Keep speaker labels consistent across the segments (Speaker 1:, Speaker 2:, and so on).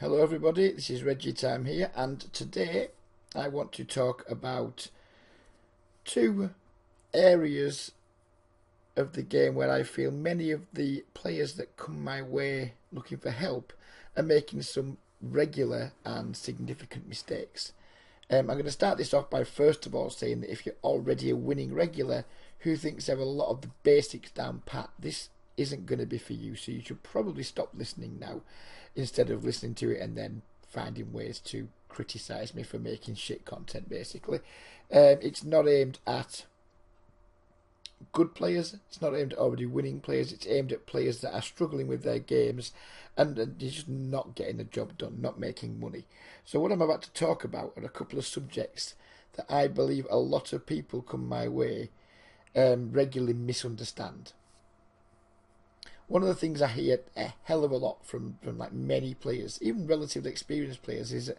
Speaker 1: Hello everybody, this is RegiTime here, and today I want to talk about two areas of the game where I feel many of the players that come my way looking for help are making some regular and significant mistakes. I'm going to start this off by first of all saying that if you're already a winning regular who thinks they have a lot of the basics down pat, this isn't going to be for you, so you should probably stop listening now instead of listening to it and then finding ways to criticise me for making shit content, basically. It's not aimed at good players, it's not aimed at already winning players, it's aimed at players that are struggling with their games and they're just not getting the job done, not making money. So what I'm about to talk about are a couple of subjects that I believe a lot of people come my way regularly misunderstand. One of the things I hear a hell of a lot from like many players, even relatively experienced players, is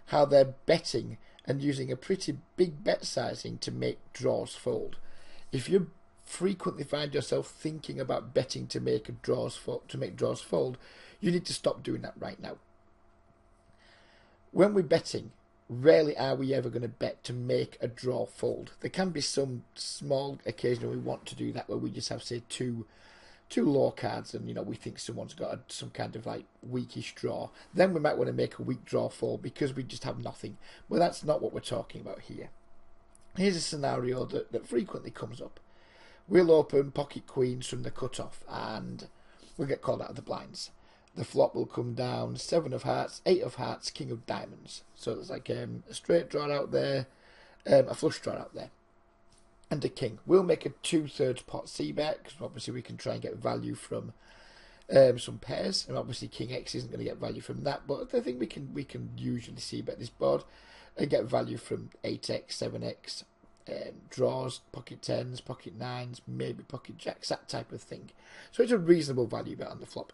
Speaker 1: how they're betting and using a pretty big bet sizing to make draws fold. If you frequently find yourself thinking about betting to make draws fold, you need to stop doing that right now. When we're betting, rarely are we ever going to bet to make a draw fold. There can be some small occasion we want to do that where we just have, say, two low cards and we think someone's got some kind of like weakish draw. Then we might want to make a weak draw fold because we just have nothing. But that's not what we're talking about here. Here's a scenario that frequently comes up. We'll open pocket queens from the cutoff and we'll get called out of the blinds. The flop will come down 7 of hearts, 8 of hearts, king of diamonds. So there's like a straight draw out there, a flush draw out there, and a king. We'll make a 2/3 pot c-bet because obviously we can try and get value from some pairs, and obviously king x isn't going to get value from that, but I think we can usually c-bet this board and get value from 8x, 7x, draws, pocket 10s, pocket 9s, maybe pocket jacks, that type of thing. So it's a reasonable value bet on the flop.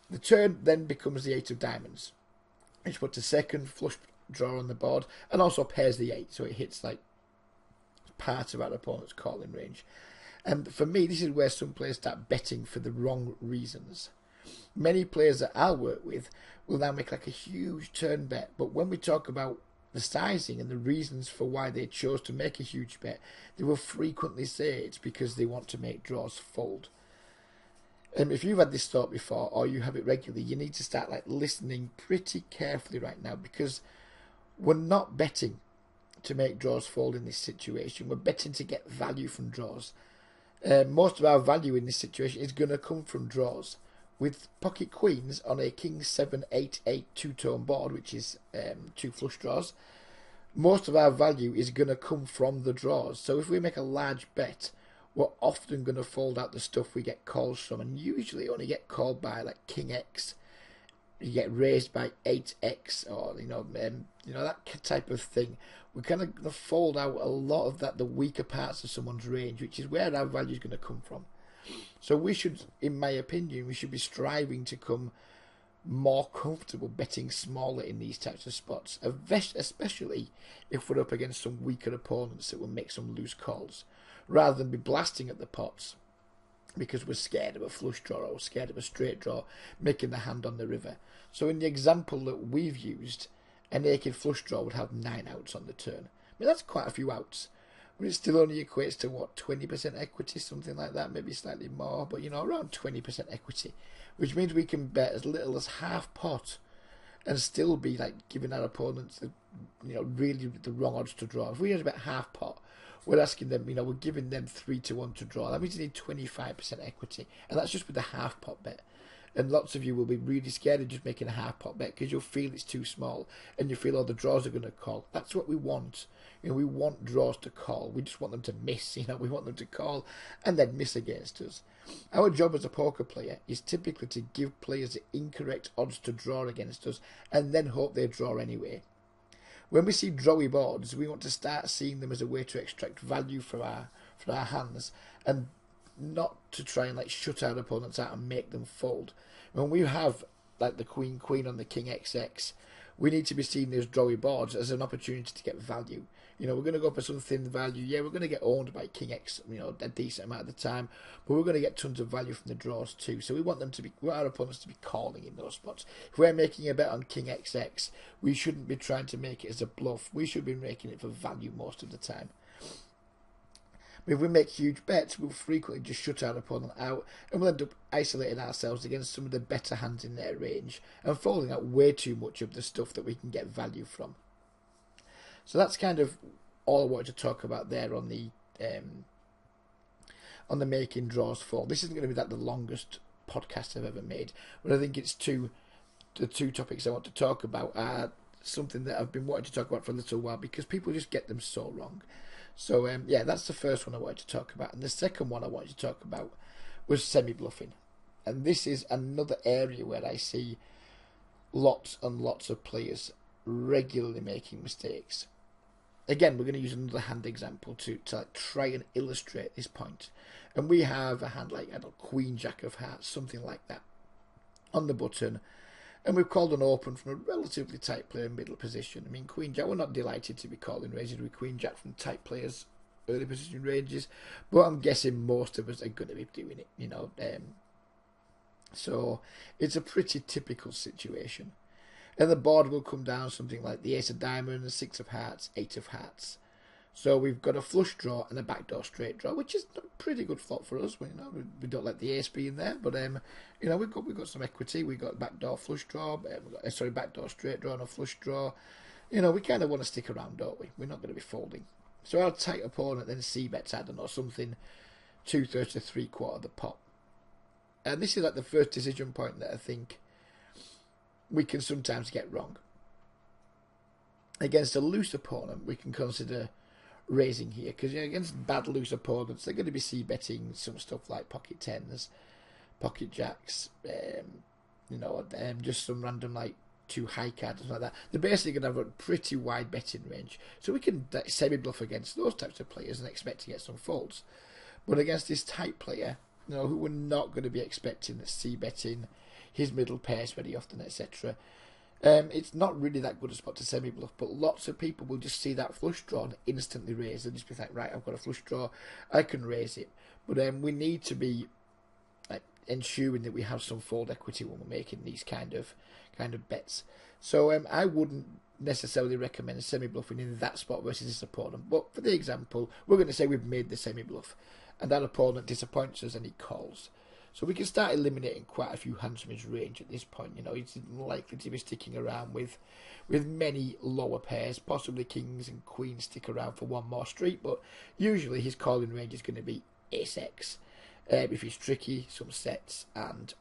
Speaker 1: The turn then becomes the 8 of diamonds, which puts a second flush draw on the board and also pairs the 8, so it hits like part of our opponent's calling range. And for me, this is where some players start betting for the wrong reasons. Many players that I'll work with will now make like a huge turn bet, but when we talk about the sizing and the reasons for why they chose to make a huge bet, they will frequently say it's because they want to make draws fold. If you've had this thought before or you have it regularly, you need to start like listening pretty carefully right now, because we're not betting to make draws fold in this situation. We're betting to get value from draws. Most of our value in this situation is going to come from draws. With pocket queens on a king 7 8 8 two-tone board, which is 2 flush draws, most of our value is going to come from the draws. So if we make a large bet, we're often going to fold out the stuff we get calls from, and usually only get called by like king x. You get raised by 8x or that type of thing. We're kind of going to fold out a lot of that, the weaker parts of someone's range, which is where our value is going to come from. So we should, in my opinion, we should be striving to come more comfortable betting smaller in these types of spots, especially if we're up against some weaker opponents that will make some loose calls, rather than be blasting at the pots because we're scared of a flush draw or scared of a straight draw making the hand on the river. So in the example that we've used, a naked flush draw would have 9 outs on the turn. I mean, that's quite a few outs, but it still only equates to what, 20% equity, something like that, maybe slightly more, but around 20% equity, which means we can bet as little as half pot and still be like giving our opponents really the wrong odds to draw. If we had about half pot, we're asking them, we're giving them 3-1 to draw. That means you need 25% equity, and that's just with a half pot bet. And lots of you will be really scared of just making a half pot bet because you'll feel it's too small and you feel all the draws are going to call. That's what we want. We want draws to call. We just want them to miss. We want them to call and then miss against us. Our job as a poker player is typically to give players the incorrect odds to draw against us and then hope they draw anyway. When we see drawy boards, we want to start seeing them as a way to extract value from our hands and not to try and like shut our opponents out and make them fold. When we have like the queen on the king XX, we need to be seeing those drawy boards as an opportunity to get value. We're going to go for some thin value. Yeah, we're going to get owned by King X, a decent amount of the time, but we're going to get tons of value from the draws too. So we want our opponents to be calling in those spots. If we're making a bet on King XX, we shouldn't be trying to make it as a bluff. We should be making it for value most of the time. But if we make huge bets, we'll frequently just shut our opponent out, and we'll end up isolating ourselves against some of the better hands in their range and folding out way too much of the stuff that we can get value from. So that's kind of all I wanted to talk about there on the making draws fold. This isn't going to be the longest podcast I've ever made, but I think the two topics I want to talk about are something that I've been wanting to talk about for a little while because people just get them so wrong. So that's the first one I wanted to talk about, and the second one I wanted to talk about was semi-bluffing, and this is another area where I see lots and lots of players regularly making mistakes. Again, we're going to use another hand example to try and illustrate this point. And we have a hand like, Queen Jack of Hearts, something like that, on the button. And we've called an open from a relatively tight player in middle position. I mean, Queen Jack, we're not delighted to be calling raises with Queen Jack from tight players' early position ranges, but I'm guessing most of us are going to be doing it, So it's a pretty typical situation. And the board will come down something like the Ace of Diamonds, 6 of Hearts, 8 of Hearts. So we've got a flush draw and a backdoor straight draw, which is a pretty good flop for us. We don't let the ace be in there, but we've got some equity. We've got backdoor flush draw, backdoor straight draw and a flush draw. We kind of want to stick around, don't we? We're not going to be folding. So our tight opponent then c-bets, something 2/3 to 3/4 of the pot. And this is like the first decision point that I think we can sometimes get wrong. Against a loose opponent, we can consider raising here, because against bad loose opponents, they're going to be c-betting some stuff like pocket tens, pocket jacks, just some random like 2 high cards like that. They're basically going to have a pretty wide betting range, so we can semi-bluff against those types of players and expect to get some folds. But against this tight player, who we're not going to be expecting that's c-betting his middle pairs very often, etc. It's not really that good a spot to semi-bluff, but lots of people will just see that flush draw and instantly raise and just be like, right, I've got a flush draw, I can raise it. But we need to be ensuring that we have some fold equity when we're making these kind of bets. So I wouldn't necessarily recommend semi-bluffing in that spot versus this opponent. But for the example, we're going to say we've made the semi-bluff, and that opponent disappoints us and he calls. So we can start eliminating quite a few hands from his range at this point. He's likely to be sticking around with many lower pairs, possibly kings and queens stick around for one more street, but usually his calling range is going to be ace-x. If he's tricky, some sets and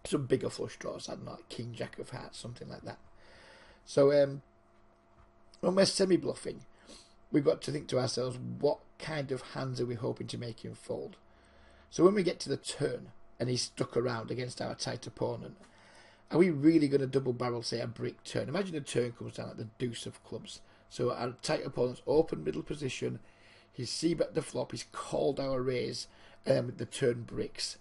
Speaker 1: some bigger flush draws, like king jack of hearts, something like that. So when we're semi-bluffing, we've got to think to ourselves, what kind of hands are we hoping to make him fold? So when we get to the turn and he's stuck around against our tight opponent, are we really going to double barrel, say, a brick turn? Imagine a turn comes down at the deuce of clubs. So our tight opponent's open middle position, he's c-bet the flop, he's called our raise, and the turn bricks.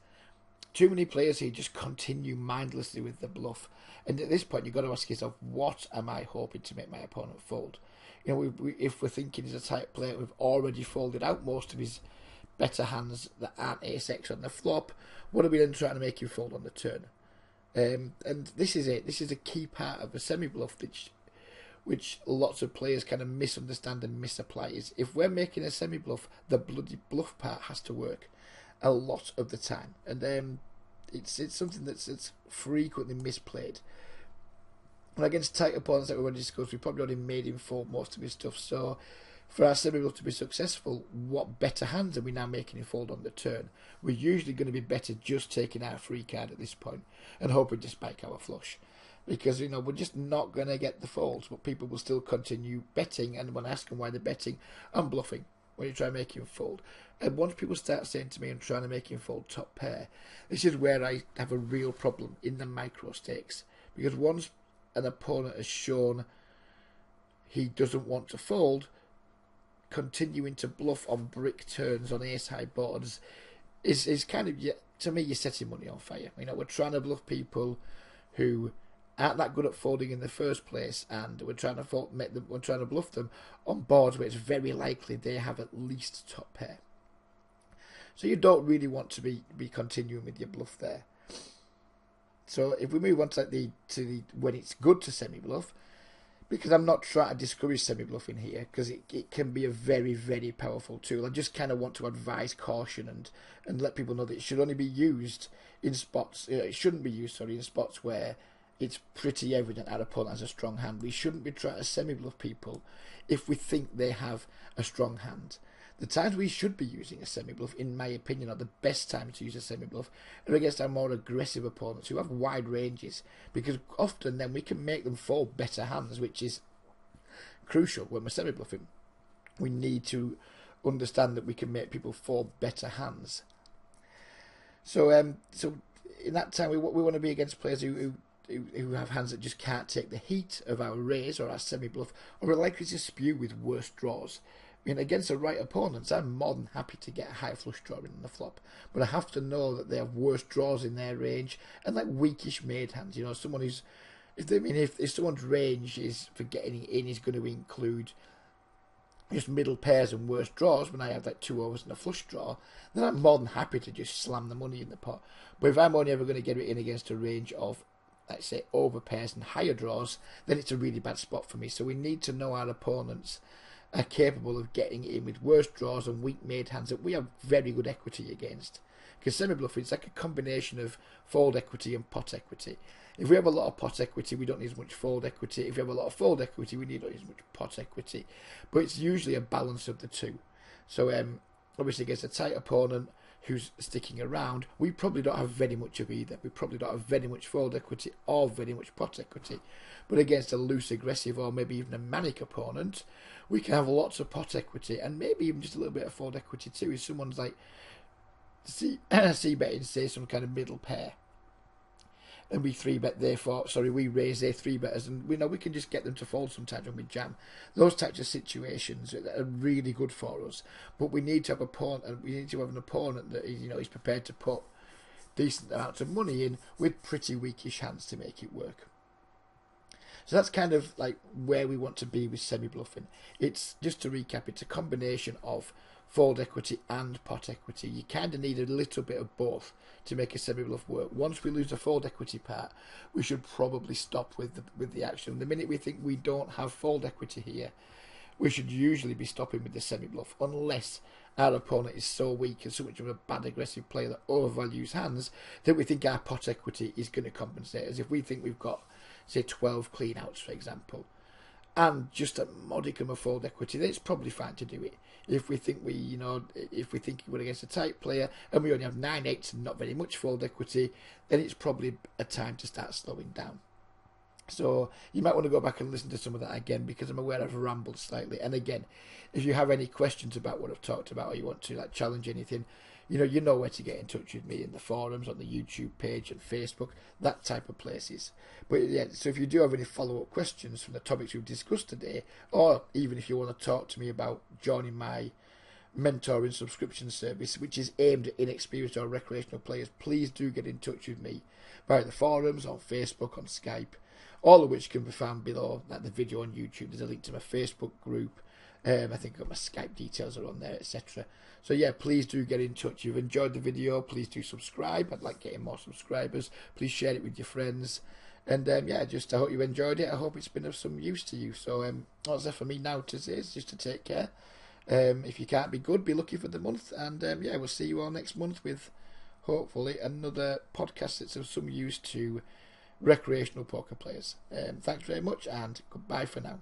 Speaker 1: Too many players here just continue mindlessly with the bluff. And at this point, you've got to ask yourself, what am I hoping to make my opponent fold? If we're thinking he's a tight player, we've already folded out most of his better hands that aren't ace-x on the flop. What are we then trying to make you fold on the turn? And this is it. This is a key part of a semi-bluff which lots of players kind of misunderstand and misapply. Is if we're making a semi-bluff, the bloody bluff part has to work a lot of the time. And it's something that's frequently misplayed. And against tight opponents that we already discussed, we probably already made him fold most of his stuff. So for our semi-bluff to be successful, what better hands are we now making him fold on the turn? We're usually going to be better just taking our free card at this point and hoping to spike our flush. Because, we're just not going to get the folds, but people will still continue betting. And when I ask them why they're betting, I'm bluffing when you try to make him fold. And once people start saying to me, I'm trying to make him fold top pair, this is where I have a real problem in the micro stakes. Because once an opponent has shown he doesn't want to fold, continuing to bluff on brick turns on ace-high boards is kind of, to me, you're setting money on fire. We're trying to bluff people who aren't that good at folding in the first place, and we're trying to bluff them on boards where it's very likely they have at least top pair. So you don't really want to be continuing with your bluff there. So if we move on to the when it's good to semi-bluff, because I'm not trying to discourage semi-bluffing here, because it can be a very, very powerful tool. I just kind of want to advise caution and let people know that it should only be used in spots. It shouldn't be used, in spots where it's pretty evident our opponent has a strong hand. We shouldn't be trying to semi-bluff people if we think they have a strong hand. The times we should be using a semi-bluff, in my opinion, are the best time to use a semi-bluff, are against our more aggressive opponents who have wide ranges, because often then we can make them fold better hands, which is crucial when we're semi-bluffing. We need to understand that we can make people fold better hands. So in that time, we want to be against players who have hands that just can't take the heat of our raise or our semi-bluff, or are likely to spew with worse draws. I mean, against the right opponents, I'm more than happy to get a high flush draw in the flop, but I have to know that they have worse draws in their range and like weakish made hands. Someone who's, if someone's range is for getting in is going to include just middle pairs and worse draws, when I have like 2 overs and a flush draw, then I'm more than happy to just slam the money in the pot. But if I'm only ever going to get it in against a range of, let's say, over pairs and higher draws, then it's a really bad spot for me. So we need to know our opponents are capable of getting in with worse draws and weak made hands that we have very good equity against. Because semi-bluffing is like a combination of fold equity and pot equity. If we have a lot of pot equity, we don't need as much fold equity. If we have a lot of fold equity, we need not as much pot equity. But it's usually a balance of the two. So obviously against a tight opponent who's sticking around, we probably don't have very much of either. We probably don't have very much fold equity or very much pot equity. But against a loose, aggressive, or maybe even a manic opponent, we can have lots of pot equity and maybe even just a little bit of fold equity too. If someone's like c-betting, say, some kind of middle pair, and we we raise their 3-betters, and we know we can just get them to fold sometimes when we jam. Those types of situations are really good for us. But we need to have an opponent that is prepared to put decent amounts of money in with pretty weakish hands to make it work. So that's kind of like where we want to be with semi-bluffing. It's, just to recap, it's a combination of fold equity and pot equity. You kind of need a little bit of both to make a semi-bluff work. Once we lose the fold equity part, we should probably stop with the action. The minute we think we don't have fold equity here, we should usually be stopping with the semi-bluff, unless our opponent is so weak and so much of a bad aggressive player that overvalues hands that we think our pot equity is going to compensate us. If we think we've got, say, 12 clean outs, for example, and just a modicum of fold equity, then it's probably fine to do it. If we think we're against a tight player and we only have 9-8s and not very much fold equity, then it's probably a time to start slowing down. So you might want to go back and listen to some of that again, because I'm aware I've rambled slightly. And again, if you have any questions about what I've talked about, or you want to challenge anything, you know where to get in touch with me, in the forums, on the YouTube page and Facebook, that type of places. But yeah, so if you do have any follow-up questions from the topics we've discussed today, or even if you want to talk to me about joining my mentoring subscription service, which is aimed at inexperienced or recreational players, please do get in touch with me via the forums, on Facebook, on Skype, all of which can be found below, like the video on YouTube. There's a link to my Facebook group. I think I've got my Skype details are on there, etc. So yeah, please do get in touch. If you've enjoyed the video, please do subscribe. I'd like getting more subscribers. Please share it with your friends. And yeah, I hope you enjoyed it. I hope it's been of some use to you. So what's there for me now to say is just to take care. If you can't be good, be lucky for the month. And yeah, we'll see you all next month with hopefully another podcast that's of some use to recreational poker players. Thanks very much, and goodbye for now.